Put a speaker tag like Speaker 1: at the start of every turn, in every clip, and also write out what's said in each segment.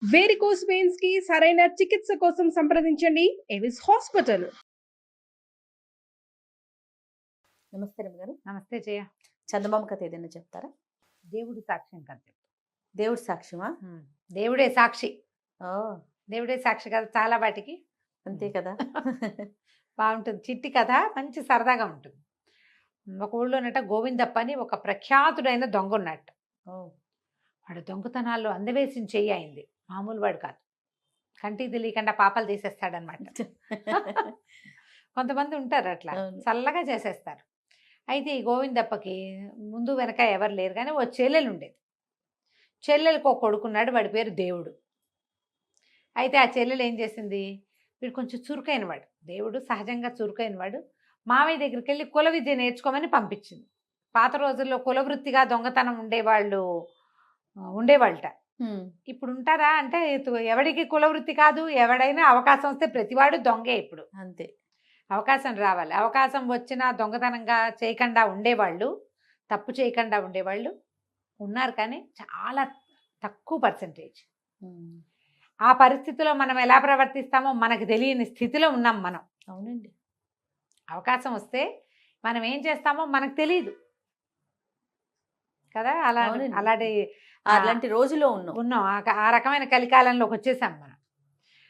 Speaker 1: Varicose veins కి సరైన చికిత్స కోసం సంప్రదించండి ఎవిస్ హాస్పిటల్.
Speaker 2: నమస్తే రమ్య గారు.
Speaker 3: నమస్తే జయ.
Speaker 2: చందమామ కథ ఏదైనా చెప్తారా?
Speaker 3: దేవుడి సాక్ష్యం కథ చెప్పు.
Speaker 2: దేవుడి సాక్ష్యమా?
Speaker 3: దేవుడే సాక్షి.
Speaker 2: ఓ,
Speaker 3: దేవుడే సాక్షి కథ చాలా వాటికి
Speaker 2: అంతే కదా.
Speaker 3: బాగుంటుంది. చిట్టి కథ మంచి సరదాగా ఉంటుంది. ఒక ఊళ్ళోనట గోవిందప్ప అని ఒక ప్రఖ్యాతుడైన దొంగ ఉన్నట్టు.
Speaker 2: ఓ,
Speaker 3: వాడు దొంగతనాల్లో అందవేసిన చెయ్యి అయింది. మామూలు వాడు కాదు. కంటికి తెలియకుండా పాపాలు తీసేస్తాడనమాట. కొంతమంది ఉంటారు అట్లా
Speaker 2: అవును.
Speaker 3: చల్లగా చేసేస్తారు. అయితే ఈ గోవిందప్పకి ముందు వెనక ఎవరు లేరు, కానీ ఓ చెల్లెలు ఉండేది. చెల్లెలకు ఒక కొడుకున్నాడు, వాడి పేరు దేవుడు. అయితే ఆ చెల్లెలు ఏం చేసింది, వీడు కొంచెం చురుకైనవాడు, దేవుడు సహజంగా చురుకైనవాడు, మామయ్య దగ్గరికి వెళ్ళి కుల విద్య నేర్చుకోమని పంపించింది. పాత రోజుల్లో కుల వృత్తిగా దొంగతనం ఉండేవాళ్ళట.
Speaker 2: ఉమ్,
Speaker 3: ఇప్పుడు ఉంటారా అంటే ఎవడికి కుల వృత్తి కాదు, ఎవడైనా అవకాశం వస్తే ప్రతివాడు దొంగే. ఇప్పుడు
Speaker 2: అంతే.
Speaker 3: అవకాశం రావాలి. అవకాశం వచ్చినా దొంగతనంగా చేయకుండా ఉండేవాళ్ళు, తప్పు చేయకుండా ఉండేవాళ్ళు ఉన్నారు, కానీ చాలా తక్కువ పర్సెంటేజ్.
Speaker 2: ఉమ్,
Speaker 3: ఆ పరిస్థితిలో మనం ఎలా ప్రవర్తిస్తామో మనకు తెలియని స్థితిలో ఉన్నాం మనం.
Speaker 2: అవునండి.
Speaker 3: అవకాశం వస్తే మనం ఏం చేస్తామో మనకు తెలియదు కదా. అలాంటి
Speaker 2: అలాంటి రోజులో ఉన్నాం.
Speaker 3: ఆ రకమైన కలికాలంలోకి వచ్చేసాం మనం.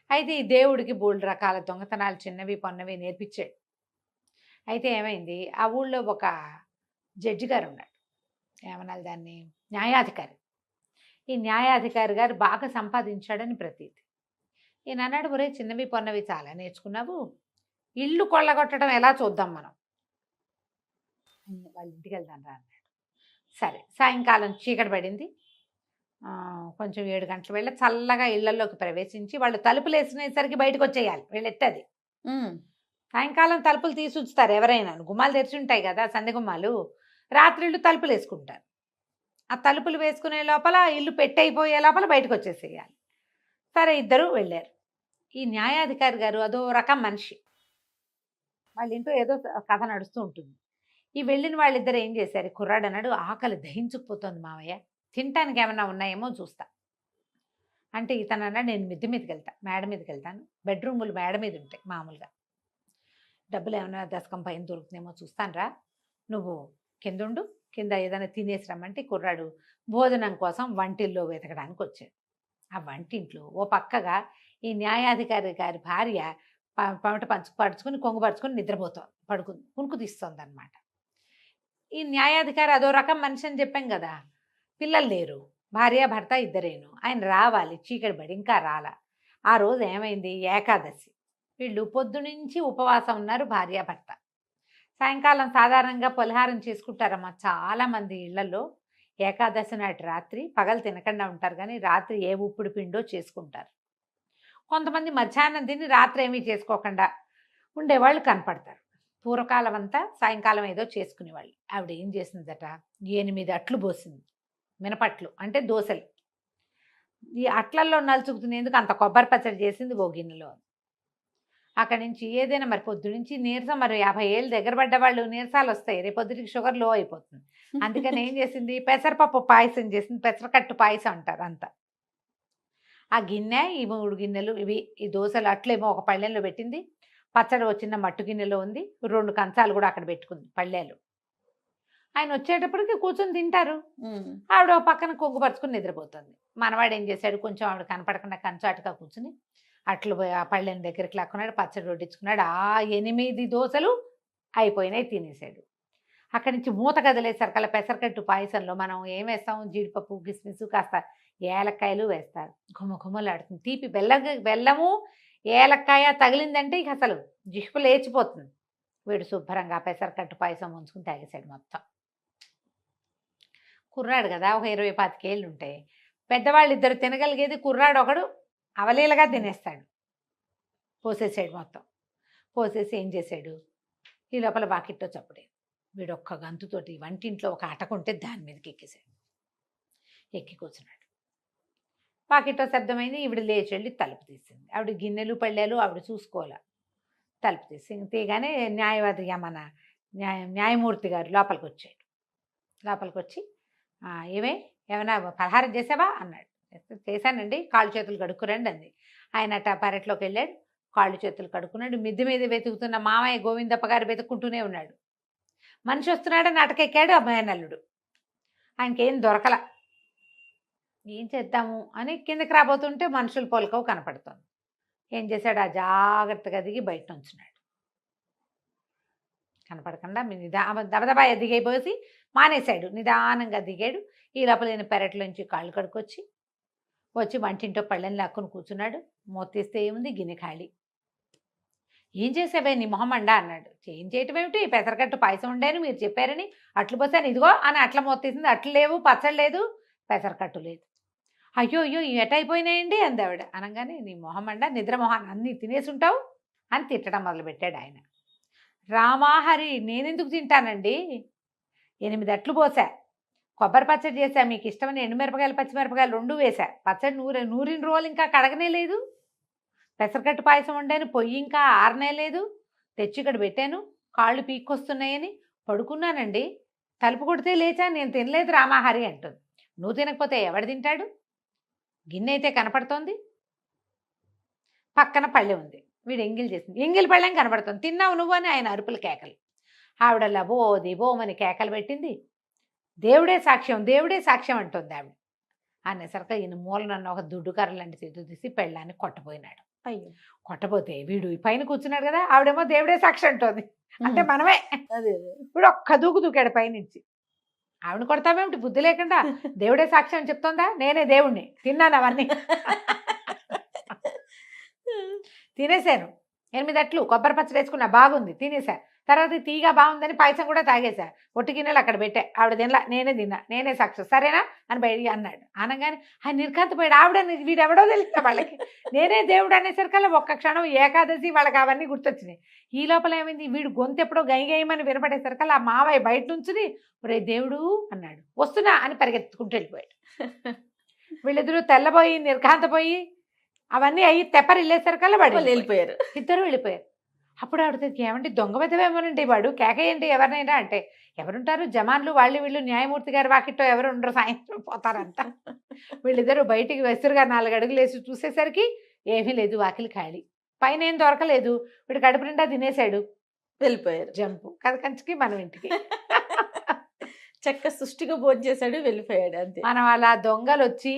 Speaker 3: అయితే ఈ దేవుడికి బోల్డ్ రకాల దొంగతనాలు చిన్నవి పొన్నవి నేర్పించాడు. అయితే ఏమైంది, ఆ ఊళ్ళో ఒక జడ్జి గారు ఉన్నాడు, ఏమనాలి దాన్ని, న్యాయాధికారి. ఈ న్యాయాధికారి గారు బాగా సంపాదించాడని ప్రతీతి. ఈయన అన్నాడు, ఒరే చిన్నవి పొన్నవి చాలా నేర్చుకున్నావు, ఇల్లు కొల్లగొట్టడం ఎలా చూద్దాం మనం, వాళ్ళ ఇంటికి వెళ్దాం రా అన్నాడు. సరే, సాయంకాలం చీకటి పడింది. కొంచెం 7 గంటల వేళ చల్లగా ఇళ్లలోకి ప్రవేశించి వాళ్ళు తలుపులు వేసినేసరికి బయటకు వచ్చేయాలి వీళ్ళెట్టది. సాయంకాలం తలుపులు తీసి ఉంచుతారు ఎవరైనా, గుమ్మాలు తెరిచి ఉంటాయి కదా సంది గుమ్మాలు, రాత్రిళ్ళు తలుపులు వేసుకుంటారు. ఆ తలుపులు వేసుకునే లోపల ఇల్లు పెట్టయిపోయే లోపల బయటకు వచ్చేసేయాలి. సరే, ఇద్దరు వెళ్ళారు. ఈ న్యాయాధికారి గారు అదో రకం మనిషి, వాళ్ళ ఇంట్లో ఏదో కథ నడుస్తూ ఉంటుంది. ఈ వెళ్ళిన వాళ్ళిద్దరు ఏం చేశారు, కుర్రాడు అన్నాడు, ఆకలి దహించుకుపోతుంది మావయ్య, తినటానికి ఏమైనా ఉన్నాయేమో చూస్తా అంటే, ఇతను అన్నాడు, నేను మిద్దె మీదకి వెళ్తా, మేడ మీదకి వెళ్తాను, బెడ్రూములు మేడ మీద ఉంటాయి మామూలుగా, డబ్బులు ఏమైనా దశకం పైన దొరుకుతుందేమో చూస్తాను రా, నువ్వు కిందుండు, కింద ఏదైనా తినేసి రమ్మంటే కుర్రాడు భోజనం కోసం వంటిల్లో వెతకడానికి వచ్చాడు. ఆ వంటింట్లో ఓ పక్కగా ఈ న్యాయాధికారి గారి భార్య పమట పరుచుకొని కొంగు పరుచుకొని నిద్రపోతుంది, కునుకు తీస్తుంది అనమాట. ఈ న్యాయాధికారి అదో రకం మనిషి అని చెప్పాం కదా, పిల్లలు లేరు, భార్య భర్త ఇద్దరేను, ఆయన రావాలి, చీకటి పడి ఇంకా రాలా. ఆ రోజు ఏమైంది, ఏకాదశి, వీళ్ళు పొద్దునుంచి ఉపవాసం ఉన్నారు భార్యాభర్త. సాయంకాలం సాధారణంగా పలహారం చేసుకుంటారమ్మా చాలామంది ఇళ్లలో. ఏకాదశి నాటి రాత్రి పగలు తినకుండా ఉంటారు, కానీ రాత్రి ఏ ఉప్పుడు పిండో చేసుకుంటారు. కొంతమంది మధ్యాహ్నం తిని రాత్రి ఏమీ చేసుకోకుండా ఉండేవాళ్ళు కనపడతారు. పూర్వకాలం అంతా సాయంకాలం ఏదో చేసుకునేవాళ్ళు. ఆవిడ ఏం చేసిందట, 8 అట్లు పోసింది, మినపట్లు అంటే దోశలు. ఈ అట్లల్లో నలుచుకుతున్నేందుకు అంత కొబ్బరి పచ్చడి చేసింది ఓ గిన్నెలో. అక్కడి నుంచి ఏదైనా మరి పొద్దు నుంచి నీరసం, మరి 50 ఏళ్ళు దగ్గర పడ్డ వాళ్ళు నీరసాలు వస్తాయి, రేపొద్దుటికి షుగర్ లో అయిపోతుంది. అందుకని ఏం చేసింది, పెసరపప్పు పాయసం చేసింది, పెసరకట్టు పాయసం అంటారు అంత. ఆ గిన్నె, ఈ 3 గిన్నెలు ఇవి, ఈ దోశలు అట్లేమో ఒక పళ్ళెంలో పెట్టింది, పచ్చడి వచ్చిన మట్టు గిన్నెలో ఉంది, 2 కంచాలు కూడా అక్కడ పెట్టుకుంది పళ్ళేలు. ఆయన వచ్చేటప్పటికి కూర్చొని తింటారు, ఆవిడ పక్కన కొంగు పరుచుకుని నిద్రపోతుంది. మనవాడు ఏం చేశాడు, కొంచెం ఆవిడ కనపడకుండా కంచాటుగా కూర్చుని అట్లు ఆ పళ్ళెని దగ్గరికి లాక్కున్నాడు, పచ్చడి వడ్డించుకున్నాడు. ఆ 8 దోశలు అయిపోయినాయి, తినేసాడు. అక్కడి నుంచి మూత కదిలేసరికల్లా పెసరకట్టు పాయసంలో మనం ఏం వేస్తాం, జీడిపప్పు కిస్మిస్ కాస్త ఏలక్కాయలు వేస్తారు, ఘుమఘుమలాడుతుంది. తీపి బెల్లము ఏలక్కాయ తగిలిందంటే ఇక అసలు జిహ్వ లేచిపోతుంది. వీడు శుభ్రంగా పెసరకట్టు పాయసం ఉంచుకుని తాగేశాడు మొత్తం. కుర్రాడు కదా, ఒక 20-25 ఏళ్ళు ఉంటాయి. పెద్దవాళ్ళు ఇద్దరు తినగలిగేది, కుర్రాడు ఒకడు అవలీలగా తినేస్తాడు. పోసేసాడు మొత్తం. పోసేసి ఏం చేశాడు, ఈ లోపల వాకిట్లో చప్పుడే, వీడు ఒక్క గంతుతోటి వంటింట్లో ఒక అటకుంటే దాని మీదకి ఎక్కేశాడు, ఎక్కి కూర్చున్నాడు. వాకిట్లో శబ్దమైంది, ఈవిడ లేచి వెళ్ళి తలుపు తీసింది. ఆవిడ గిన్నెలు పళ్ళేలు ఆవిడ చూసుకోవాలి, తలుపు తీసి తీయగానే న్యాయవాదిగా మన న్యాయమూర్తి గారు లోపలికి వచ్చాడు. లోపలికి వచ్చి, ఏమైనా పలహారం చేసావా అన్నాడు. చేశానండి, కాళ్ళు చేతులు కడుక్కురండి అంది. ఆయన అట్ట పెరట్లోకి వెళ్ళాడు, కాళ్ళు చేతులు కడుక్కున్నాడు. మిద్దె మీద వెతుకుతున్న మామయ్య గోవిందప్ప గారు వెతుక్కుంటూనే ఉన్నాడు. మనిషి వస్తున్నాడని అటకెక్కాడు ఆ మేనల్లుడు. ఆయనకేం దొరకల. ఏం చేద్దాము అని కిందకి రాబోతుంటే మనుషుల పోలికవు కనపడుతోంది. ఏం చేశాడు, ఆ జాగ్రత్తగా దిగి బయట ఉంచున్నాడు. కనపడకుండా దబదబా దిగైపోసి మానేశాడు. నిదానంగా దిగాడు. ఈ లోపల ఈయన పెరట్లోంచి కాళ్ళు కడుక్కొచ్చి వచ్చి వంటింటో పళ్ళని లాక్కుని కూర్చున్నాడు. మూత తీస్తే ఏముంది, గిన్నె ఖాళీ. ఏం చేసావే నీ మొహమండా అన్నాడు. ఏం చేయటం ఏమిటి, పెసరకట్టు పాయసం ఉండేని మీరు చెప్పారని అట్లు పోసాను, ఇదిగో అని అట్ల మూత తీసింది. అట్లు లేవు, పచ్చడి లేదు, పెసరకట్టు లేదు. అయ్యో అయ్యో ఎటైపోయినాయండి అంది ఆవిడ. అనగానే నీ మొహమండా, నిద్ర మొహాన్ని అన్నీ తినేసి ఉంటావు అని తిట్టడం మొదలుపెట్టాడు ఆయన. రామాహరి, నేనెందుకు తింటానండి, 8 అట్లు పోసా, కొబ్బరి పచ్చడి చేశా, మీకు ఇష్టమని ఎండుమిరపకాయలు పచ్చిమిరపకాయలు 2 వేసా, పచ్చడి నూరిన రోజులు ఇంకా కడగనే లేదు, పెసరకట్టు పాయసం వండాను, పొయ్యి ఇంకా ఆరనే లేదు, తెచ్చి ఇక్కడ పెట్టాను, కాళ్ళు పీక్కొస్తున్నాయని పడుకున్నానండి, తలుపు కొడితే లేచా, నేను తినలేదు రామాహరి అంటుంది. నువ్వు తినకపోతే ఎవడు తింటాడు, గిన్నె అయితే కనపడుతోంది, పక్కన పళ్ళె ఉంది, వీడు ఎంగిల్ చేసింది, ఎంగిల్ పళ్ళెం కనపడుతుంది, తిన్నావు నువ్వు అని ఆయన అరుపుల కేకలు. ఆవిడ లబోది బోమని కేకలు పెట్టింది. దేవుడే సాక్ష్యం, దేవుడే సాక్ష్యం అంటుంది ఆవిడ. అనేసరికి ఈయన మూలనన్న ఒక దుడ్డు కర్ర లాంటి చేతు తీసి పెళ్ళాన్ని కొట్టబోయినాడు.
Speaker 2: అయ్యో,
Speaker 3: కొట్టబోతే వీడు పైన కూర్చున్నాడు కదా, ఆవిడేమో దేవుడే సాక్ష్యం అంటుంది. అంటే మనమే.
Speaker 2: అదే
Speaker 3: ఇప్పుడు ఒక్క దూకు దూకాడు పైనుంచి. ఆవిడ కొడతామేమిటి బుద్ధి లేకుండా, దేవుడే సాక్ష్యం చెప్తోందా, నేనే దేవుణ్ణి, తిన్నాను అవన్నీ. తినేశాను, 8 అట్లు కొబ్బరి పచ్చడి వేసుకున్నా, బాగుంది, తినేసా. తర్వాత తీగా బాగుందని పాయసం కూడా తాగేశా, ఒట్టి గిన్నెలు అక్కడ పెట్టా, ఆవిడ తినలా, నేనే తిన్నా, నేనే సాక్షి, సరేనా అని బయటికి అన్నాడు. అనగానే ఆయన నిర్కాంతపోయాడు. ఆవిడ వీడెవడో తెలిసిన వాళ్ళకి, నేనే దేవుడు అనేసరికల్లా ఒక్క క్షణం ఏకాదశి వాళ్ళకి అవన్నీ గుర్తొచ్చినాయి. ఈ లోపల ఏమైంది, వీడు గొంతు ఎప్పుడో గైగేయమని వినపడేసరికల్లా ఆ మావయ్య బయట నుంచి ఒరే దేవుడు అన్నాడు, వస్తున్నా అని పరిగెత్తుకుంటూ వెళ్ళిపోయాడు. వీళ్ళిద్దరూ తెల్లబోయి నిర్ఘాంతపోయి అవన్నీ అయ్యి తెప్పరిల్లేసరికల్లా వాడు
Speaker 2: వెళ్ళిపోయారు.
Speaker 3: ఇద్దరు వెళ్ళిపోయారు. అప్పుడు ఆవిడ ఏమంటే దొంగ వెతవేమోనండి వాడు, కేకేయండి ఎవరినైనా అంటే, ఎవరుంటారు జమాన్లు వాళ్ళు వీళ్ళు, న్యాయమూర్తి గారి వాకిట్లో ఎవరు ఉండరు, సాయంత్రం పోతారంట. వీళ్ళిద్దరూ బయటికి వెసురుగా 4 అడుగులు వేసి చూసేసరికి ఏమీ లేదు, వాకిలి ఖాళీ, పైన ఏం దొరకలేదు, వీడు కడుపు నిండా తినేశాడు,
Speaker 2: వెళ్ళిపోయారు.
Speaker 3: జంపు కథ కంచికి మనం ఇంటికి.
Speaker 2: చక్క సుష్టిగా భోజనం చేశాడు, వెళ్ళిపోయాడు అంతే.
Speaker 3: మనం అలా దొంగలు వచ్చి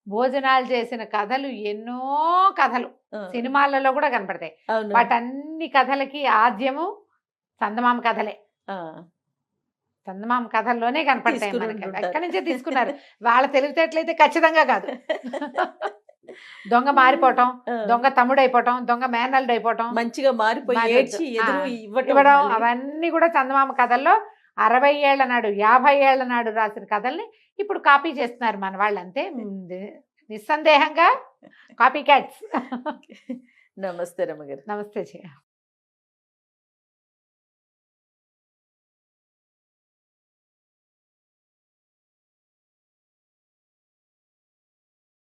Speaker 3: భోజనాలు చేసిన కథలు ఎన్నో కథలు సినిమాలలో కూడా కనపడతాయి.
Speaker 2: అవును.
Speaker 3: వాటన్ని కథలకి ఆద్యము చందమామ కథలే. చందమామ కథల్లోనే కనపడతాయి
Speaker 2: తీసుకుని
Speaker 3: మనకి.
Speaker 2: ఉంటుంటారు.
Speaker 3: ఎక్కడి నుంచే తీసుకున్నారు. వాళ్ళ తెలివితేటలైతే ఖచ్చితంగా కాదు. దొంగ మారిపోవటం, దొంగ తమ్ముడు అయిపోవటం, దొంగ మేనల్లుడు అయిపోవటం,
Speaker 2: మంచిగా మారిపోయి ఏడ్చి ఎదురు
Speaker 3: ఇవ్వడం,
Speaker 2: ఇవ్వడం
Speaker 3: అవన్నీ కూడా చందమామ కథల్లో 60 ఏళ్ల నాడు 50 ఏళ్ల నాడు రాసిన కథల్ని ఇప్పుడు కాపీ చేస్తున్నారు మన వాళ్ళు. అంతే, నిస్సందేహంగా కాపీ క్యాట్స్.
Speaker 2: నమస్తే రమ్మగారు.
Speaker 3: నమస్తే జయ.